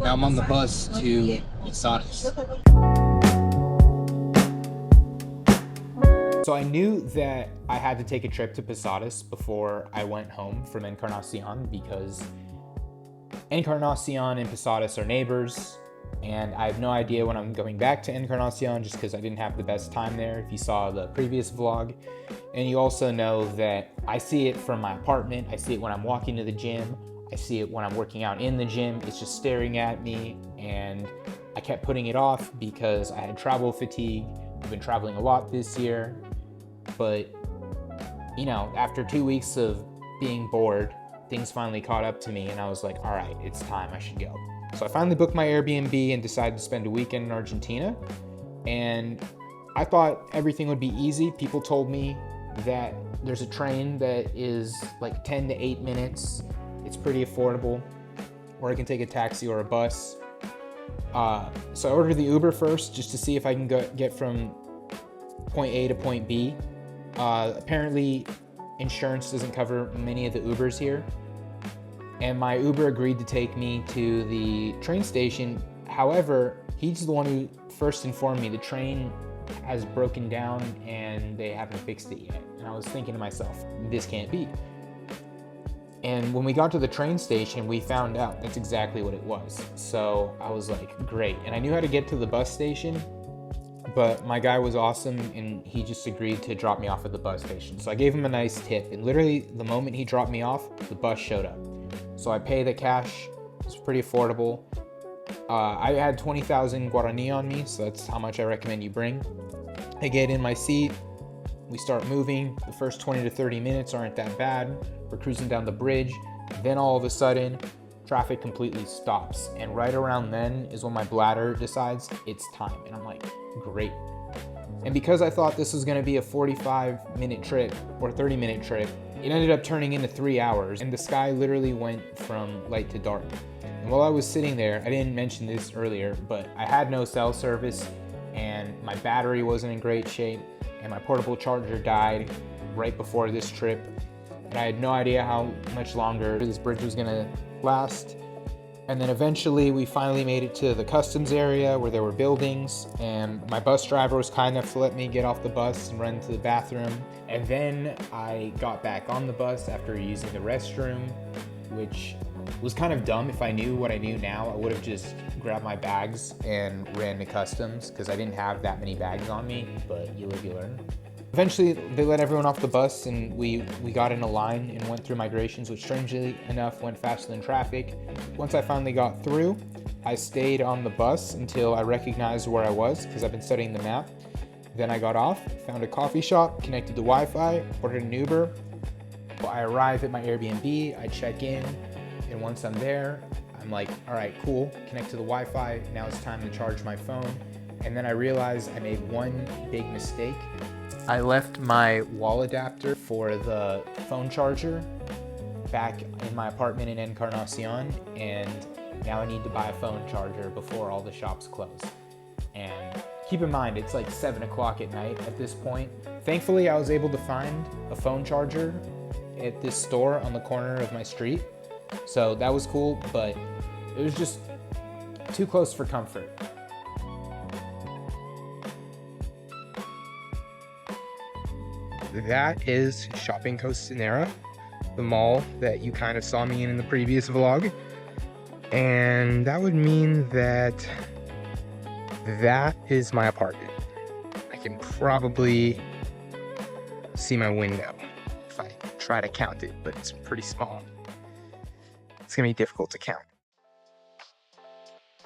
Now I'm on the bus to Posadas. So I knew that I had to take a trip to Posadas before I went home from Encarnación because Encarnación and Posadas are neighbors, and I have no idea when I'm going back to Encarnación just because I didn't have the best time there, if you saw the previous vlog. And you also know that I see it from my apartment, I see it when I'm walking to the gym, I see it when I'm working out in the gym. It's just staring at me, and I kept putting it off because I had travel fatigue. I've been traveling a lot this year, but you know, after 2 weeks of being bored, things finally caught up to me, and I was like, all right, it's time, I should go. So I finally booked my Airbnb and decided to spend a weekend in Argentina, and I thought everything would be easy. People told me that there's a train that is like 10 to 8 minutes. It's pretty affordable, or I can take a taxi or a bus. So I ordered the Uber first just to see if I can get from point A to point B. Apparently, insurance doesn't cover many of the Ubers here. And my Uber agreed to take me to the train station. However, he's the one who first informed me the train has broken down and they haven't fixed it yet. And I was thinking to myself, this can't be. And when we got to the train station, we found out that's exactly what it was. So I was like, great. And I knew how to get to the bus station, but my guy was awesome and he just agreed to drop me off at the bus station. So I gave him a nice tip, and literally the moment he dropped me off, the bus showed up. So I paid the cash. It's pretty affordable. I had 20,000 Guarani on me, so that's how much I recommend you bring. I get in my seat. We start moving. The first 20 to 30 minutes aren't that bad. We're cruising down the bridge. Then all of a sudden, traffic completely stops. And right around then is when my bladder decides it's time. And I'm like, great. And because I thought this was gonna be a 45-minute trip or 30-minute trip, it ended up turning into 3 hours. And the sky literally went from light to dark. And while I was sitting there, I didn't mention this earlier, but I had no cell service and my battery wasn't in great shape, and my portable charger died right before this trip. And I had no idea how much longer this bridge was gonna last. And then eventually we finally made it to the customs area where there were buildings, and my bus driver was kind enough to let me get off the bus and run to the bathroom. And then I got back on the bus after using the restroom, which was kind of dumb. If I knew what I knew now, I would have just grabbed my bags and ran to customs because I didn't have that many bags on me, but you live, you learn. Eventually, they let everyone off the bus and we got in a line and went through migrations, which strangely enough went faster than traffic. Once I finally got through, I stayed on the bus until I recognized where I was because I've been studying the map. Then I got off, found a coffee shop, connected to Wi-Fi, ordered an Uber. I arrive at my Airbnb, I check in, and once I'm there, I'm like, all right, cool, connect to the Wi-Fi, now it's time to charge my phone. And then I realized I made one big mistake. I left my wall adapter for the phone charger back in my apartment in Encarnación, and now I need to buy a phone charger before all the shops close. And keep in mind, it's like 7 o'clock at night at this point. Thankfully, I was able to find a phone charger at this store on the corner of my street. So that was cool, but it was just too close for comfort. That is Shopping Costanera, the mall that you kind of saw me in the previous vlog. And that would mean that that is my apartment. I can probably see my window if I try to count it, but it's pretty small. It's gonna be difficult to count.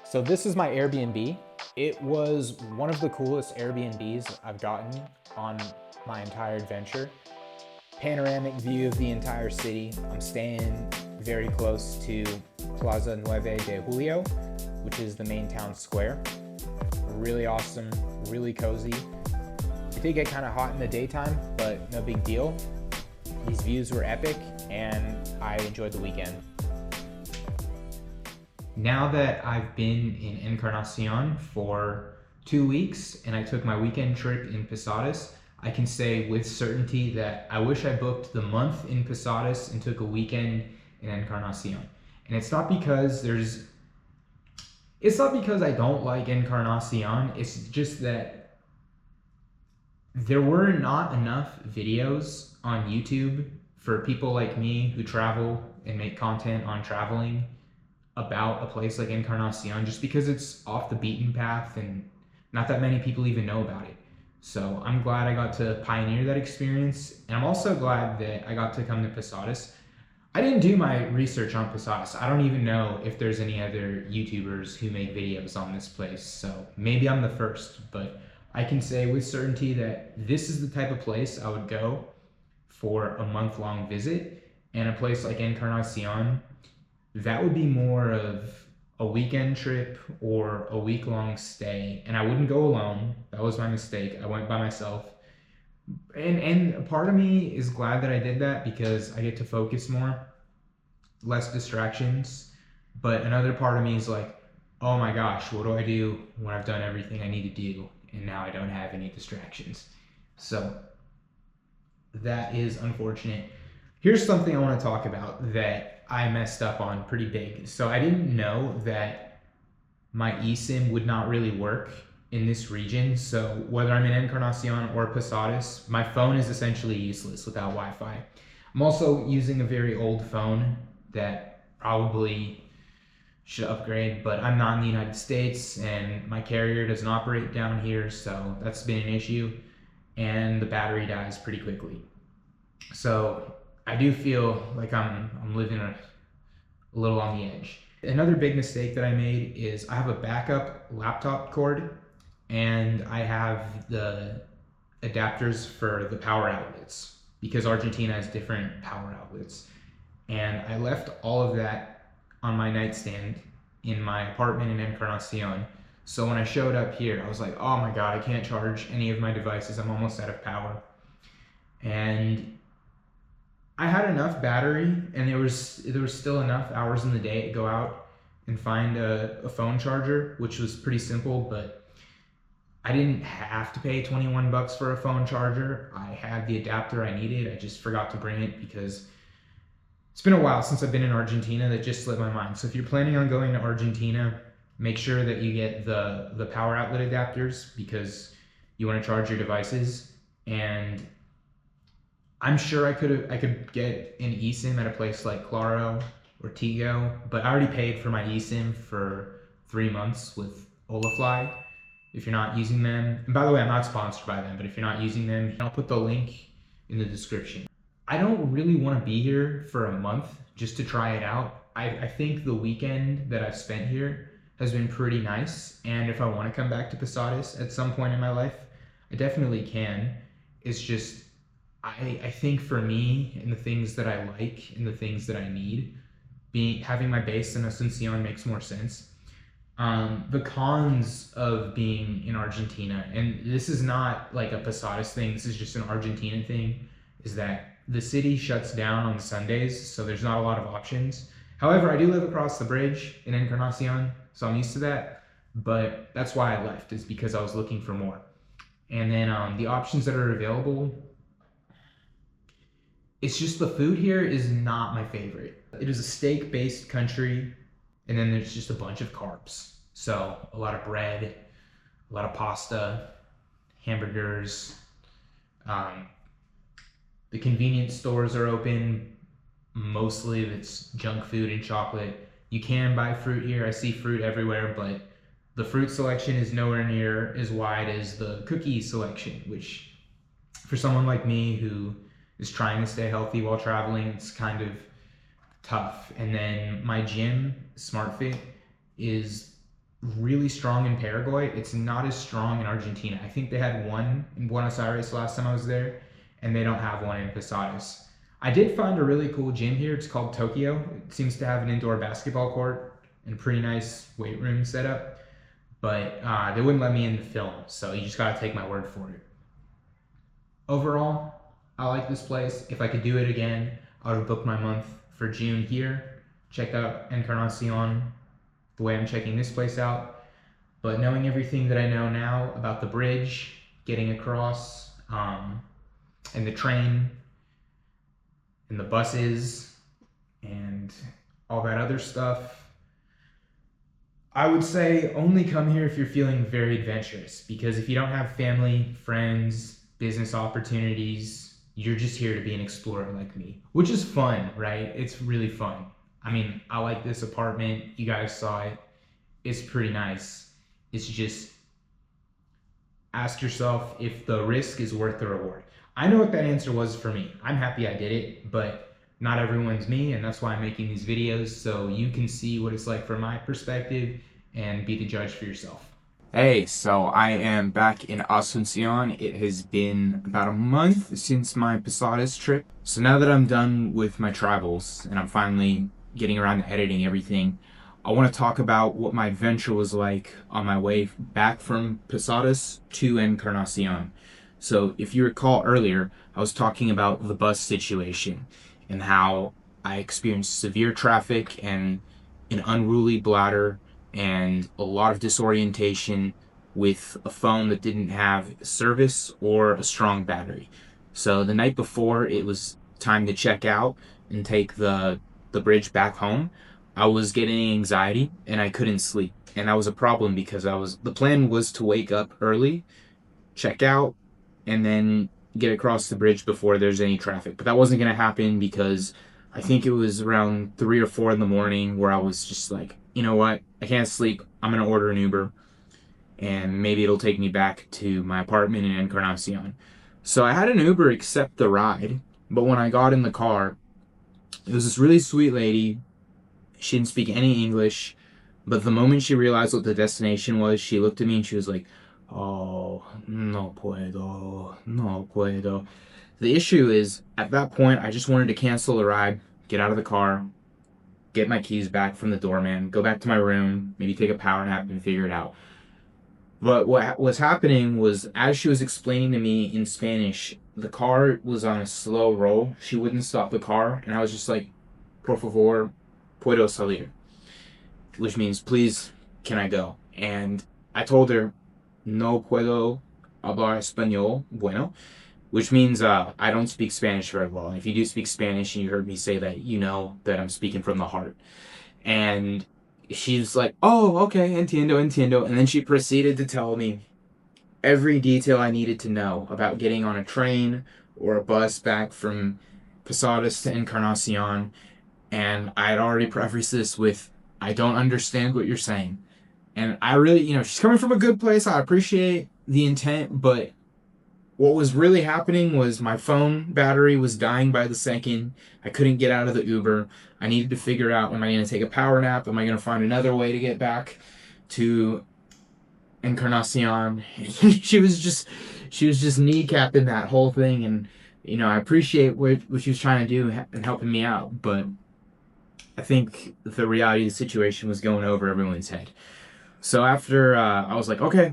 So this is my Airbnb. It was one of the coolest Airbnbs I've gotten on my entire adventure. Panoramic view of the entire city. I'm staying very close to Plaza 9 de Julio, which is the main town square. Really awesome, really cozy. It did get kind of hot in the daytime, but no big deal. These views were epic and I enjoyed the weekend. Now that I've been in Encarnación for 2 weeks and I took my weekend trip in Posadas, I can say with certainty that I wish I booked the month in Posadas and took a weekend in Encarnación. And it's not because there's It's not because I don't like Encarnacion, it's just that there were not enough videos on YouTube for people like me who travel and make content on traveling about a place like Encarnacion, just because it's off the beaten path and not that many people even know about it. So I'm glad I got to pioneer that experience, and I'm also glad that I got to come to Posadas. I didn't do my research on Posadas. I don't even know if there's any other YouTubers who make videos on this place, so maybe I'm the first, but I can say with certainty that this is the type of place I would go for a month-long visit, and a place like Encarnacion, that would be more of a weekend trip or a week-long stay, and I wouldn't go alone. That was my mistake. I went by myself. And a part of me is glad that I did that because I get to focus more, less distractions. But another part of me is like, oh my gosh, what do I do when I've done everything I need to do and now I don't have any distractions? So that is unfortunate. Here's something I want to talk about that I messed up on pretty big. So I didn't know that my eSIM would not really work in this region. So whether I'm in Encarnacion or Posadas, my phone is essentially useless without Wi-Fi. I'm also using a very old phone that probably should upgrade, but I'm not in the United States and my carrier doesn't operate down here, so that's been an issue, and the battery dies pretty quickly. So I do feel like I'm living a little on the edge. Another big mistake that I made is I have a backup laptop cord and I have the adapters for the power outlets because Argentina has different power outlets. And I left all of that on my nightstand in my apartment in Encarnacion. So when I showed up here, I was like, oh my God, I can't charge any of my devices. I'm almost out of power. And I had enough battery and there was still enough hours in the day to go out and find a phone charger, which was pretty simple, but I didn't have to pay 21 bucks for a phone charger. I had the adapter I needed. I just forgot to bring it because it's been a while since I've been in Argentina. That just slipped my mind. So if you're planning on going to Argentina, make sure that you get the power outlet adapters because you want to charge your devices. And I'm sure I could get an eSIM at a place like Claro or Tigo, but I already paid for my eSIM for 3 months with Olafly. If you're not using them, and by the way, I'm not sponsored by them, but if you're not using them, I'll put the link in the description. I don't really want to be here for a month just to try it out. I think the weekend that I've spent here has been pretty nice, and if I want to come back to Posadas at some point in my life, I definitely can. It's just, I think for me and the things that I like and the things that I need, having my base in Asuncion makes more sense. The cons of being in Argentina, and this is not like a Posadas thing, this is just an Argentina thing, is that the city shuts down on Sundays, so there's not a lot of options. However, I do live across the bridge in Encarnacion, so I'm used to that, but that's why I left, is because I was looking for more. And then the options that are available, it's just the food here is not my favorite. It is a steak-based country, and then there's just a bunch of carbs. So a lot of bread, a lot of pasta, hamburgers. The convenience stores are open. Mostly it's junk food and chocolate. You can buy fruit here. I see fruit everywhere, but the fruit selection is nowhere near as wide as the cookie selection, which for someone like me who is trying to stay healthy while traveling, it's kind of tough. And then my gym, SmartFit, is really strong in Paraguay. It's not as strong in Argentina. I think they had one in Buenos Aires last time I was there, and they don't have one in Posadas. I did find a really cool gym here. It's called Tokyo. It seems to have an indoor basketball court and a pretty nice weight room setup, but they wouldn't let me in the film, so you just gotta take my word for it. Overall, I like this place. If I could do it again, I would have booked my month for June here, check out Encarnacion the way I'm checking this place out. But knowing everything that I know now about the bridge, getting across, and the train, and the buses, and all that other stuff, I would say only come here if you're feeling very adventurous, because if you don't have family, friends, business opportunities, you're just here to be an explorer like me, which is fun, right? It's really fun. I mean, I like this apartment. You guys saw it. It's pretty nice. It's just ask yourself if the risk is worth the reward. I know what that answer was for me. I'm happy I did it, but not everyone's me, and that's why I'm making these videos, so you can see what it's like from my perspective and be the judge for yourself. Hey, so I am back in Asuncion. It has been about a month since my Posadas trip. So now that I'm done with my travels and I'm finally getting around to editing everything, I want to talk about what my adventure was like on my way back from Posadas to Encarnación. So if you recall earlier, I was talking about the bus situation and how I experienced severe traffic and an unruly bladder and a lot of disorientation with a phone that didn't have service or a strong battery. So the night before it was time to check out and take the bridge back home, I was getting anxiety and I couldn't sleep. And that was a problem because the plan was to wake up early, check out, and then get across the bridge before there's any traffic. But that wasn't going to happen because I think it was around 3 or 4 in the morning where I was just like, you know what? I can't sleep. I'm going to order an Uber and maybe it'll take me back to my apartment in Encarnacion. So I had an Uber accept the ride, but when I got in the car, it was this really sweet lady. She didn't speak any English, but the moment she realized what the destination was, she looked at me and she was like, "Oh, no puedo, no puedo." The issue is, at that point, I just wanted to cancel the ride, get out of the car, get my keys back from the doorman, go back to my room, maybe take a power nap and figure it out. But what was happening was, as she was explaining to me in Spanish, the car was on a slow roll. She wouldn't stop the car, and I was just like, "Por favor, puedo salir," which means, "Please, can I go?" And I told her, "No puedo hablar español bueno," which means I don't speak Spanish very well. And if you do speak Spanish and you heard me say that, you know that I'm speaking from the heart. And she's like, "Oh, okay, entiendo, entiendo." And then she proceeded to tell me every detail I needed to know about getting on a train or a bus back from Posadas to Encarnacion. And I had already prefaced this with, "I don't understand what you're saying." And I really, she's coming from a good place. I appreciate the intent, but what was really happening was my phone battery was dying by the second. I couldn't get out of the Uber. I needed to figure out, am I going to take a power nap? Am I going to find another way to get back to Encarnacion? she was just kneecapping that whole thing, and I appreciate what she was trying to do and helping me out, but I think the reality of the situation was going over everyone's head. So after I was like, okay.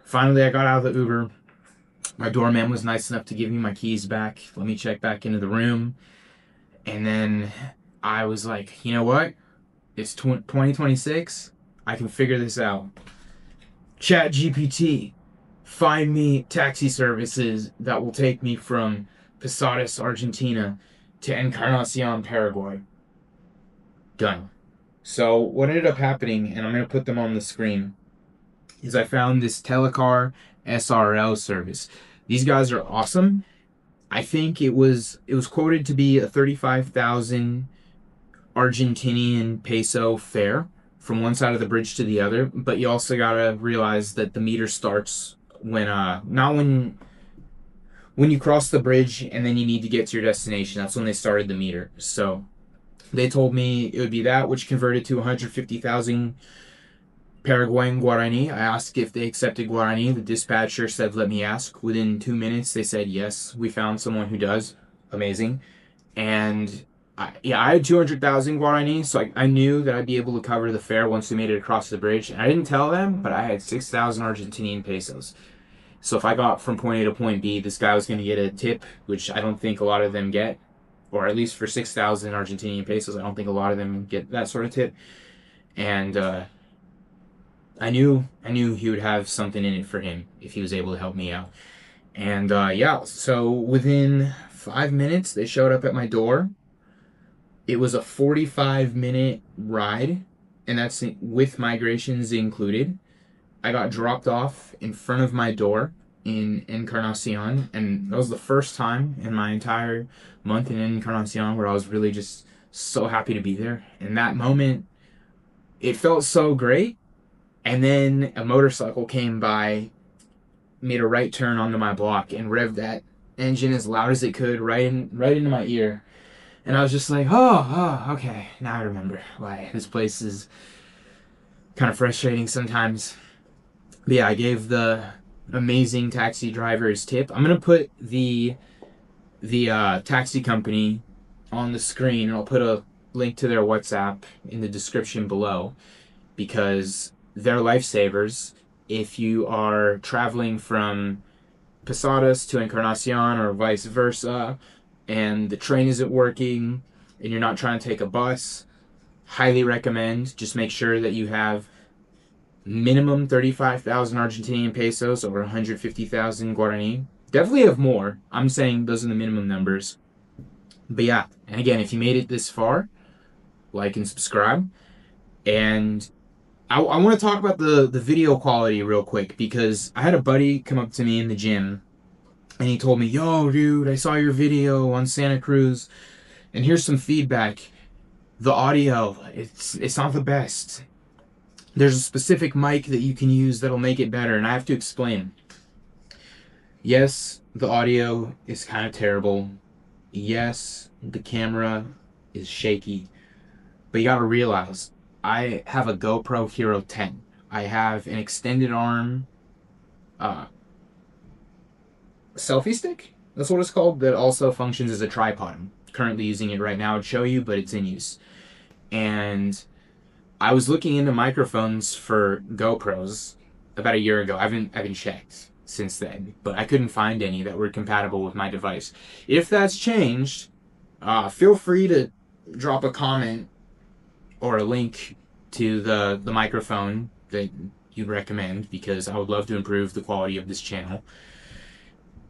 Finally, I got out of the Uber. My doorman was nice enough to give me my keys back, let me check back into the room. And then I was like, you know what? It's 2026. I can figure this out. Chat GPT. Find me taxi services that will take me from Posadas, Argentina to Encarnacion, Paraguay. Done. So what ended up happening, and I'm going to put them on the screen, is I found this Telecar SRL service. These guys are awesome. I think it was quoted to be a 35,000 Argentinian peso fare from one side of the bridge to the other, but you also gotta realize that the meter starts when not when you cross the bridge and then you need to get to your destination. That's when they started the meter. So they told me it would be that, which converted to 150,000 Paraguayan Guarani. I asked if they accepted Guarani. The dispatcher said, "Let me ask." Within 2 minutes, they said, "Yes, we found someone who does." Amazing. And I had 200,000 Guarani, so I knew that I'd be able to cover the fare once we made it across the bridge. And I didn't tell them, but I had 6,000 Argentinian pesos. So if I got from point A to point B, this guy was going to get a tip, which I don't think a lot of them get. Or at least for 6,000 Argentinian pesos, I don't think a lot of them get that sort of tip. And I knew he would have something in it for him if he was able to help me out. And so within 5 minutes, they showed up at my door. It was a 45-minute ride and that's with migrations included. I got dropped off in front of my door in Encarnación, and that was the first time in my entire month in Encarnación where I was really just so happy to be there. And that moment, it felt so great. And then a motorcycle came by, made a right turn onto my block, and revved that engine as loud as it could right into my ear. And I was just like, oh, okay, now I remember why this place is kind of frustrating sometimes. But yeah, I gave the amazing taxi driver his tip. I'm gonna put the taxi company on the screen, and I'll put a link to their WhatsApp in the description below, because they're lifesavers. If you are traveling from Posadas to Encarnación or vice versa, and the train isn't working, and you're not trying to take a bus, highly recommend. Just make sure that you have minimum 35,000 Argentinian pesos or 150,000 Guarani. Definitely have more. I'm saying those are the minimum numbers. But yeah, and again, if you made it this far, like and subscribe. And I want to talk about the video quality real quick, because I had a buddy come up to me in the gym, and he told me, yo, dude, I saw your video on Santa Cruz, and here's some feedback. The audio, it's not the best. There's a specific mic that you can use that'll make it better, and I have to explain. Yes, the audio is kind of terrible. Yes, the camera is shaky. But you gotta realize, I have a GoPro Hero 10. I have an extended arm selfie stick? That's what it's called, that also functions as a tripod. I'm currently using it right now to show you, but it's in use. And I was looking into microphones for GoPros about a year ago. I haven't checked since then, but I couldn't find any that were compatible with my device. If that's changed, feel free to drop a comment or a link to the microphone that you'd recommend, because I would love to improve the quality of this channel.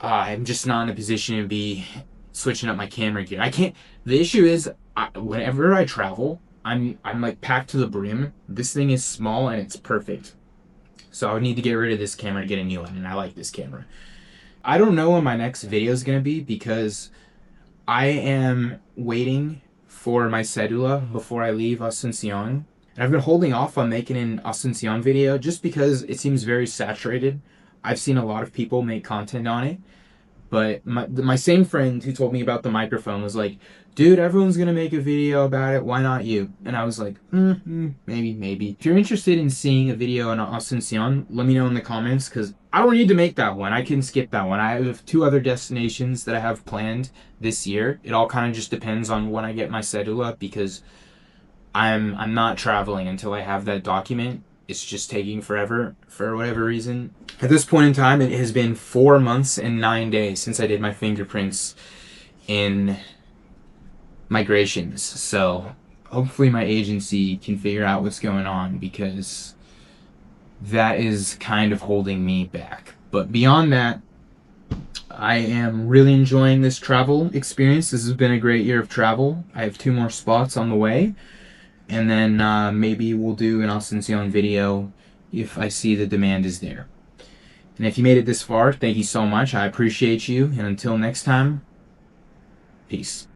I'm just not in a position to be switching up my camera gear. I can't. The issue is, whenever I travel, I'm like packed to the brim. This thing is small and it's perfect. So I would need to get rid of this camera to get a new one, and I like this camera. I don't know when my next video is going to be, because I am waiting for my cedula before I leave Asuncion. And I've been holding off on making an Asuncion video just because it seems very saturated. I've seen a lot of people make content on it, but my same friend who told me about the microphone was like, dude, everyone's gonna make a video about it, why not you? And I was like, maybe. If you're interested in seeing a video on Asuncion, let me know in the comments, because I don't need to make that one. I can skip that one. I have 2 other destinations that I have planned this year. It all kind of just depends on when I get my cedula, because I'm not traveling until I have that document. It's just taking forever for whatever reason. At this point in time, it has been 4 months and 9 days since I did my fingerprints in migrations. So hopefully my agency can figure out what's going on, because that is kind of holding me back. But beyond that, I am really enjoying this travel experience. This has been a great year of travel. I have 2 more spots on the way. And then maybe we'll do an Asuncion video if I see the demand is there. And if you made it this far, thank you so much. I appreciate you. And until next time, peace.